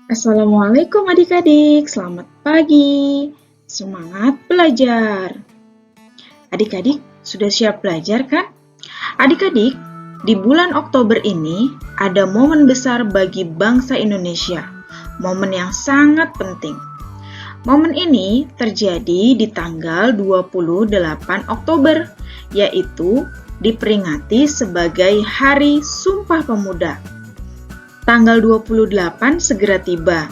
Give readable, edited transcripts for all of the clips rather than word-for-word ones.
Assalamualaikum adik-adik, selamat pagi. Semangat belajar. Adik-adik, sudah siap belajar kan? Adik-adik, di bulan Oktober ini ada momen besar bagi bangsa Indonesia. Momen yang sangat penting. Momen ini terjadi di tanggal 28 Oktober, yaitu diperingati sebagai Hari Sumpah Pemuda. Tanggal 28 segera tiba.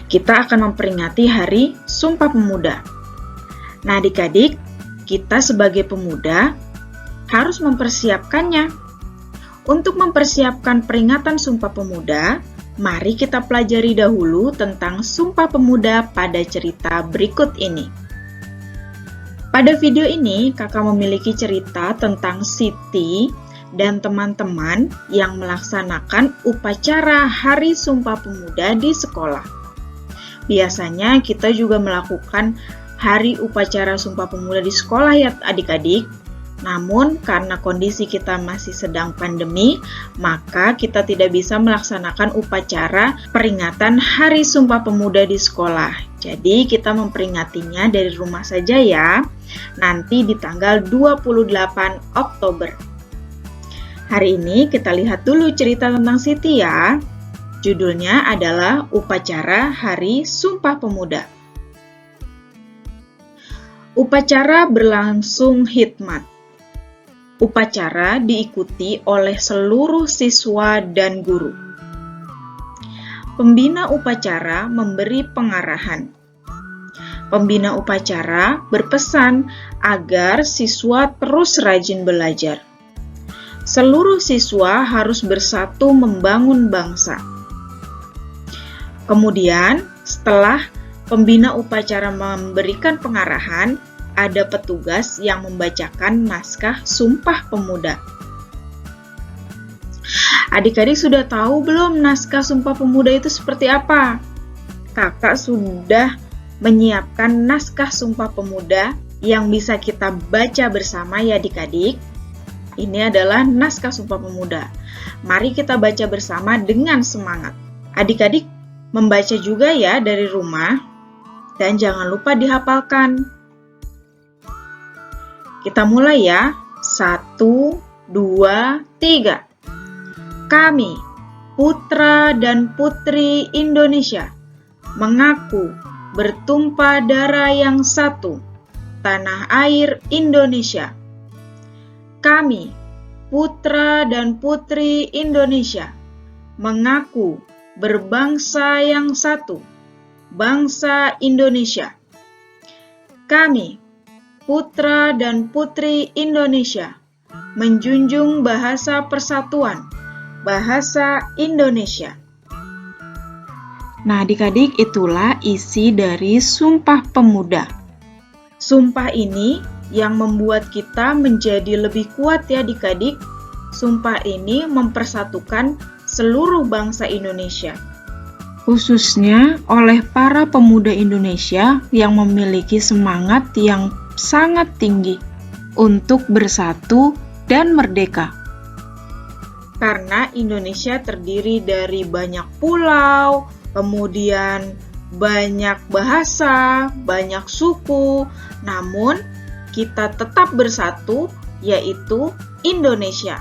Kita akan memperingati Hari Sumpah Pemuda. Nah, adik-adik, kita sebagai pemuda harus mempersiapkannya. Untuk mempersiapkan peringatan Sumpah Pemuda, mari kita pelajari dahulu tentang Sumpah Pemuda pada cerita berikut ini. Pada video ini, kakak memiliki cerita tentang Siti dan teman-teman yang melaksanakan upacara Hari Sumpah Pemuda di sekolah. Biasanya kita juga melakukan hari upacara Sumpah Pemuda di sekolah ya adik-adik. Namun karena kondisi kita masih sedang pandemi, maka kita tidak bisa melaksanakan upacara peringatan Hari Sumpah Pemuda di sekolah. Jadi kita memperingatinya dari rumah saja ya, nanti di tanggal 28 Oktober. Hari ini kita lihat dulu cerita tentang Siti ya. Judulnya adalah Upacara Hari Sumpah Pemuda. Upacara berlangsung hikmat. Upacara diikuti oleh seluruh siswa dan guru. Pembina upacara memberi pengarahan. Pembina upacara berpesan agar siswa terus rajin belajar. Seluruh siswa harus bersatu membangun bangsa. Kemudian, setelah pembina upacara memberikan pengarahan, ada petugas yang membacakan naskah Sumpah Pemuda. Adik-adik sudah tahu belum naskah Sumpah Pemuda itu seperti apa? Kakak sudah menyiapkan naskah Sumpah Pemuda yang bisa kita baca bersama ya adik-adik. Ini adalah naskah Sumpah Pemuda. Mari kita baca bersama dengan semangat. Adik-adik membaca juga ya dari rumah dan jangan lupa dihafalkan. Kita mulai ya. 1, 2, 3. Kami, putra dan putri Indonesia, mengaku bertumpah darah yang satu, tanah air Indonesia. Kami, putra dan putri Indonesia, mengaku berbangsa yang satu, bangsa Indonesia. Kami, putra dan putri Indonesia, menjunjung bahasa persatuan, bahasa Indonesia. Nah, adik-adik, itulah isi dari Sumpah Pemuda. Sumpah ini yang membuat kita menjadi lebih kuat ya adik-adik. Sumpah ini mempersatukan seluruh bangsa Indonesia, khususnya oleh para pemuda Indonesia yang memiliki semangat yang sangat tinggi untuk bersatu dan merdeka. Karena Indonesia terdiri dari banyak pulau, kemudian banyak bahasa, banyak suku, namun kita tetap bersatu, yaitu Indonesia.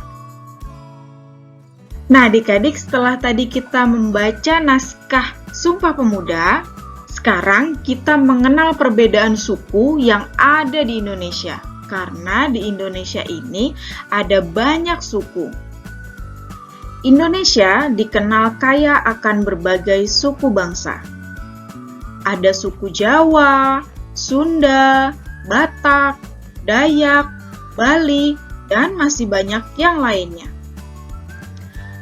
Nah, adik-adik, setelah tadi kita membaca naskah Sumpah Pemuda, sekarang kita mengenal perbedaan suku yang ada di Indonesia. Karena di Indonesia ini ada banyak suku. Indonesia dikenal kaya akan berbagai suku bangsa. Ada suku Jawa, Sunda, Batak, Dayak, Bali, dan masih banyak yang lainnya.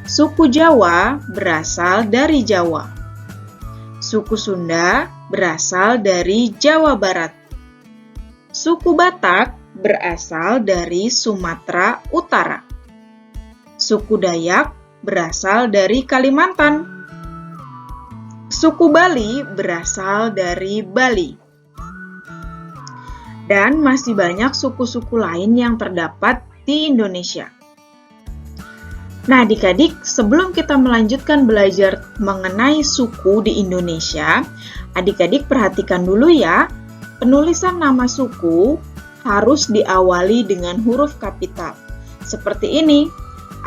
Suku Jawa berasal dari Jawa. Suku Sunda berasal dari Jawa Barat. Suku Batak berasal dari Sumatera Utara. Suku Dayak berasal dari Kalimantan. Suku Bali berasal dari Bali. Dan masih banyak suku-suku lain yang terdapat di Indonesia. Nah, adik-adik, sebelum kita melanjutkan belajar mengenai suku di Indonesia, adik-adik perhatikan dulu ya, penulisan nama suku harus diawali dengan huruf kapital. Seperti ini,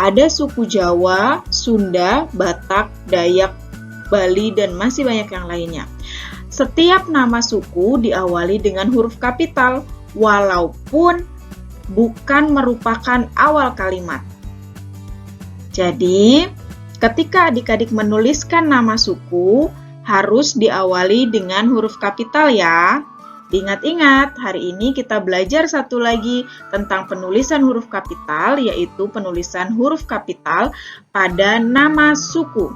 ada suku Jawa, Sunda, Batak, Dayak, Bali, dan masih banyak yang lainnya. Setiap nama suku diawali dengan huruf kapital, walaupun bukan merupakan awal kalimat. Jadi, ketika adik-adik menuliskan nama suku, harus diawali dengan huruf kapital ya. Ingat-ingat, hari ini kita belajar satu lagi tentang penulisan huruf kapital, yaitu penulisan huruf kapital pada nama suku.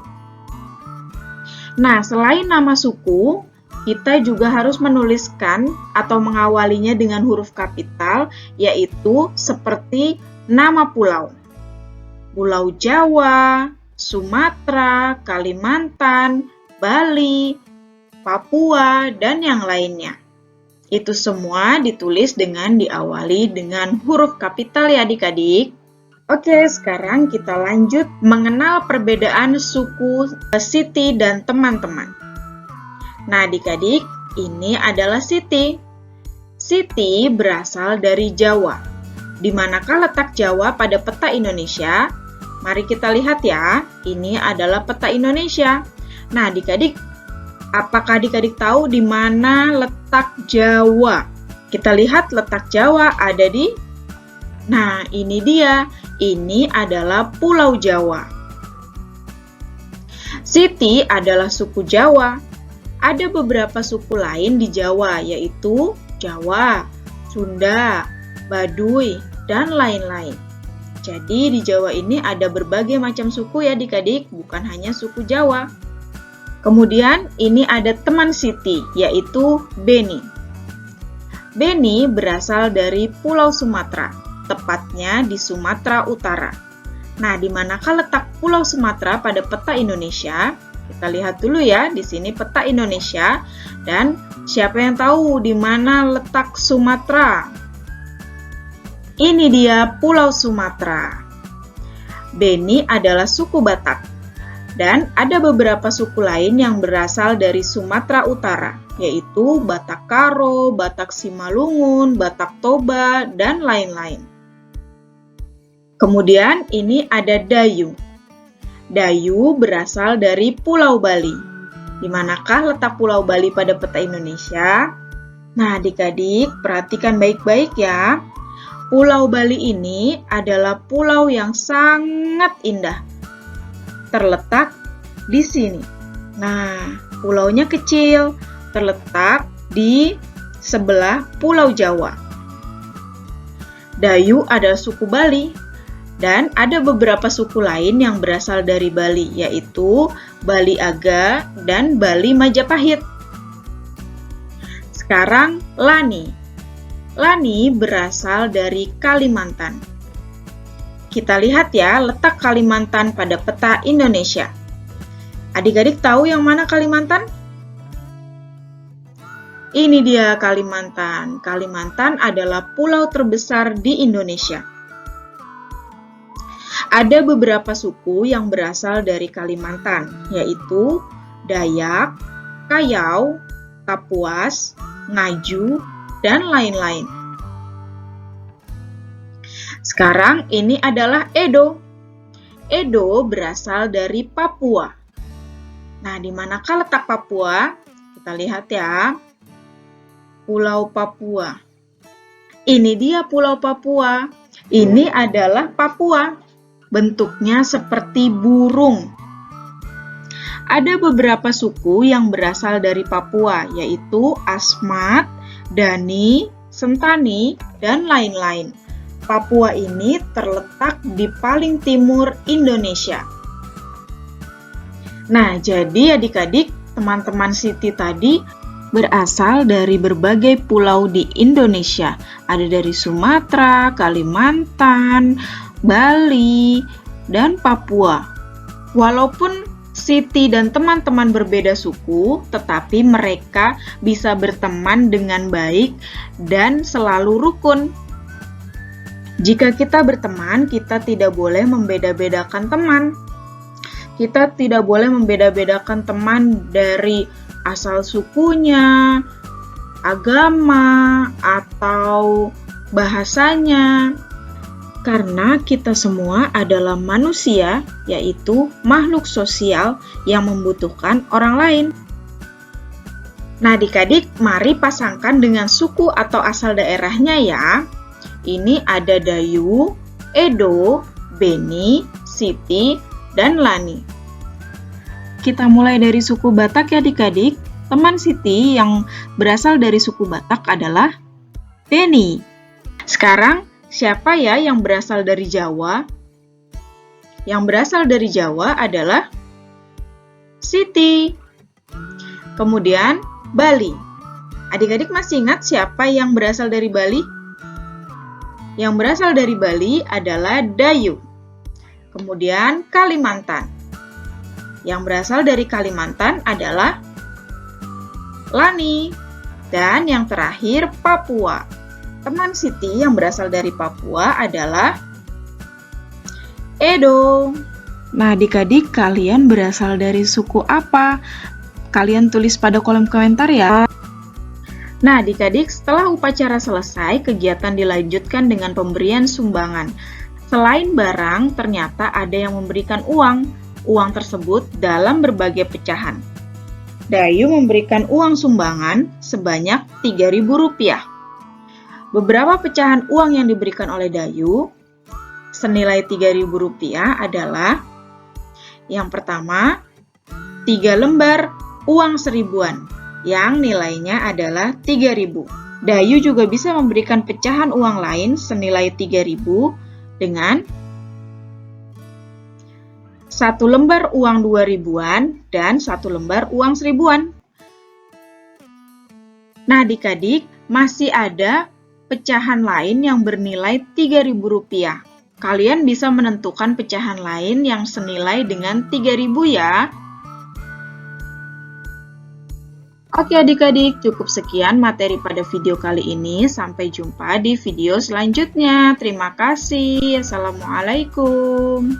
Nah, selain nama suku, kita juga harus menuliskan atau mengawalinya dengan huruf kapital, yaitu seperti nama pulau. Pulau Jawa, Sumatera, Kalimantan, Bali, Papua, dan yang lainnya. Itu semua ditulis dengan diawali dengan huruf kapital ya adik-adik. Oke, sekarang kita lanjut mengenal perbedaan suku Siti dan teman-teman. Nah, adik-adik, ini adalah Siti. Siti berasal dari Jawa. Di manakah letak Jawa pada peta Indonesia? Mari kita lihat ya, ini adalah peta Indonesia. Nah, adik-adik, apakah adik-adik tahu di mana letak Jawa? Kita lihat letak Jawa ada di... Nah, ini dia. Ini adalah Pulau Jawa. Siti adalah suku Jawa. Ada beberapa suku lain di Jawa, yaitu Jawa, Sunda, Baduy, dan lain-lain. Jadi di Jawa ini ada berbagai macam suku ya adik-adik, bukan hanya suku Jawa. Kemudian ini ada teman Siti, yaitu Beni. Beni berasal dari Pulau Sumatera, tepatnya di Sumatera Utara. Nah, di manakah letak Pulau Sumatera pada peta Indonesia? Kita lihat dulu ya, di sini peta Indonesia, dan siapa yang tahu di mana letak Sumatera? Ini dia Pulau Sumatera. Beni adalah suku Batak, dan ada beberapa suku lain yang berasal dari Sumatera Utara, yaitu Batak Karo, Batak Simalungun, Batak Toba, dan lain-lain. Kemudian ini ada Dayu. Dayu berasal dari Pulau Bali. Di manakah letak Pulau Bali pada peta Indonesia? Nah, adik-adik, perhatikan baik-baik ya. Pulau Bali ini adalah pulau yang sangat indah. Terletak di sini. Nah, pulaunya kecil, terletak di sebelah Pulau Jawa. Dayu adalah suku Bali. Dan ada beberapa suku lain yang berasal dari Bali, yaitu Bali Aga dan Bali Majapahit. Sekarang Lani. Lani berasal dari Kalimantan. Kita lihat ya letak Kalimantan pada peta Indonesia. Adik-adik tahu yang mana Kalimantan? Ini dia Kalimantan. Kalimantan adalah pulau terbesar di Indonesia. Ada beberapa suku yang berasal dari Kalimantan, yaitu Dayak, Kayau, Kapuas, Ngaju, dan lain-lain. Sekarang ini adalah Edo. Edo berasal dari Papua. Nah, di manakah letak Papua? Kita lihat ya. Pulau Papua. Ini dia Pulau Papua. Ini adalah Papua. Bentuknya seperti burung. Ada beberapa suku yang berasal dari Papua, yaitu Asmat, Dani, Sentani, dan lain-lain. Papua ini terletak di paling timur Indonesia. Nah, jadi adik-adik, teman-teman Siti tadi berasal dari berbagai pulau di Indonesia. Ada dari Sumatera, Kalimantan, Bali, dan Papua. Walaupun Siti dan teman-teman berbeda suku, tetapi mereka bisa berteman dengan baik dan selalu rukun. Jika kita berteman, kita tidak boleh membeda-bedakan teman. Kita tidak boleh membeda-bedakan teman dari asal sukunya, agama, atau bahasanya. Karena kita semua adalah manusia, yaitu makhluk sosial yang membutuhkan orang lain. Nah, adik-adik, mari pasangkan dengan suku atau asal daerahnya ya. Ini ada Dayu, Edo, Beni, Siti, dan Lani. Kita mulai dari suku Batak ya adik-adik. Teman Siti yang berasal dari suku Batak adalah Beni. Sekarang, siapa ya yang berasal dari Jawa? Yang berasal dari Jawa adalah Siti. Kemudian, Bali. Adik-adik masih ingat siapa yang berasal dari Bali? Yang berasal dari Bali adalah Dayu. Kemudian, Kalimantan. Yang berasal dari Kalimantan adalah Lani. Dan yang terakhir, Papua. Teman Siti yang berasal dari Papua adalah Edo. Nah, adik-adik, kalian berasal dari suku apa? Kalian tulis pada kolom komentar ya. Nah, adik-adik, setelah upacara selesai, kegiatan dilanjutkan dengan pemberian sumbangan. Selain barang, ternyata ada yang memberikan uang. Uang tersebut dalam berbagai pecahan. Dayu memberikan uang sumbangan sebanyak Rp3.000. Beberapa pecahan uang yang diberikan oleh Dayu senilai Rp3.000 adalah yang pertama, 3 lembar uang seribuan yang nilainya adalah Rp3.000. Dayu juga bisa memberikan pecahan uang lain senilai Rp3.000 dengan 1 lembar uang 2.000-an dan 1 lembar uang 1.000-an. Nah, adik-adik, masih ada pecahan lain yang bernilai Rp3.000. Kalian bisa menentukan pecahan lain yang senilai dengan Rp3.000 ya. Oke adik-adik, cukup sekian materi pada video kali ini. Sampai jumpa di video selanjutnya. Terima kasih. Assalamualaikum.